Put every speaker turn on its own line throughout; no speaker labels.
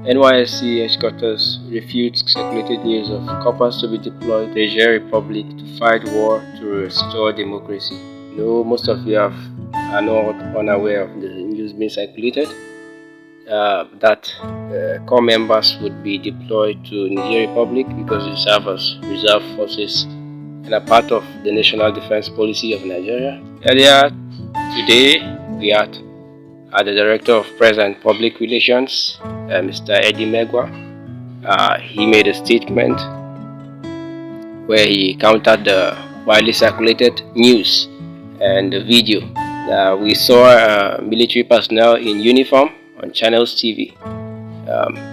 NYSC headquarters refutes circulated news of Corpers to be deployed to the Niger Republic to fight war to restore democracy. Most of you are not unaware of the news being circulated that corps members would be deployed to Niger Republic because they serve as reserve forces and are part of the national defense policy of Nigeria. Earlier today, we had the Director of Press and Public Relations, Mr. Eddy Megwa. He made a statement where he countered the widely circulated news and the video. We saw military personnel in uniform on ChannelsTV.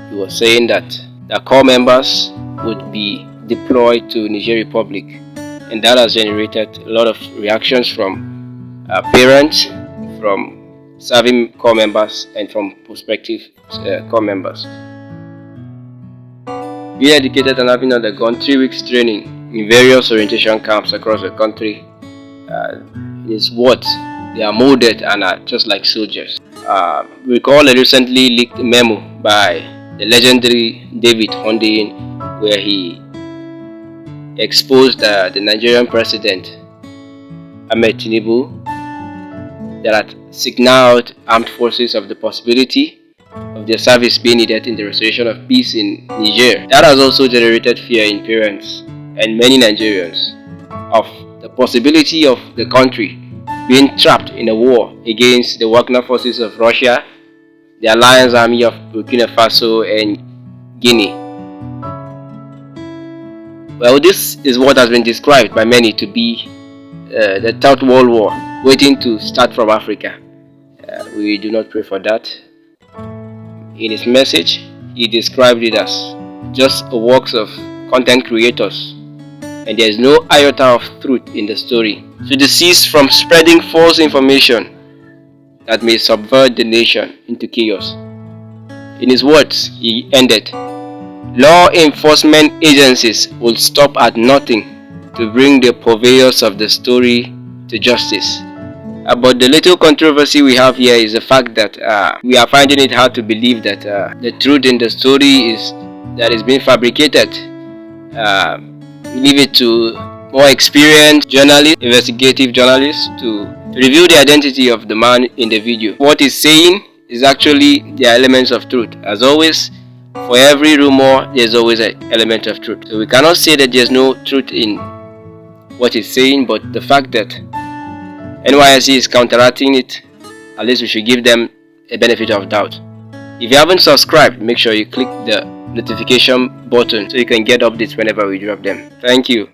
He was saying that the corps members would be deployed to Niger Republic, and that has generated a lot of reactions from parents, from serving corps members, and from prospective corps members. Being educated and having undergone 3 weeks training in various orientation camps across the country, in his words, they are molded and are just like soldiers. Recall a recently leaked memo by the legendary David Hundeyin, where he exposed the Nigerian president Ahmed Tinubu that had signaled armed forces of the possibility of their service being needed in the restoration of peace in Niger. That has also generated fear in parents and many Nigerians of the possibility of the country being trapped in a war against the Wagner forces of Russia, the Alliance Army of Burkina Faso and Guinea. Well, this is what has been described by many to be the Third World War waiting to start from Africa. We do not pray for that. In his message, he described it as just a works of content creators, and there is no iota of truth in the story. To desist from spreading false information that may subvert the nation into chaos. In his words, he ended, "Law enforcement agencies will stop at nothing to bring the purveyors of the story to justice." But the little controversy we have here is the fact that we are finding it hard to believe that the truth in the story is being fabricated. We leave it to more experienced journalists, investigative journalists, to reveal the identity of the man in the video. What he's saying is actually the elements of truth. As always, for every rumor, there's always an element of truth. So we cannot say that there's no truth in what he's saying, but the fact that NYSC is counteracting it, at least we should give them a benefit of doubt. If you haven't subscribed, make sure you click the notification button so you can get updates whenever we drop them. Thank you.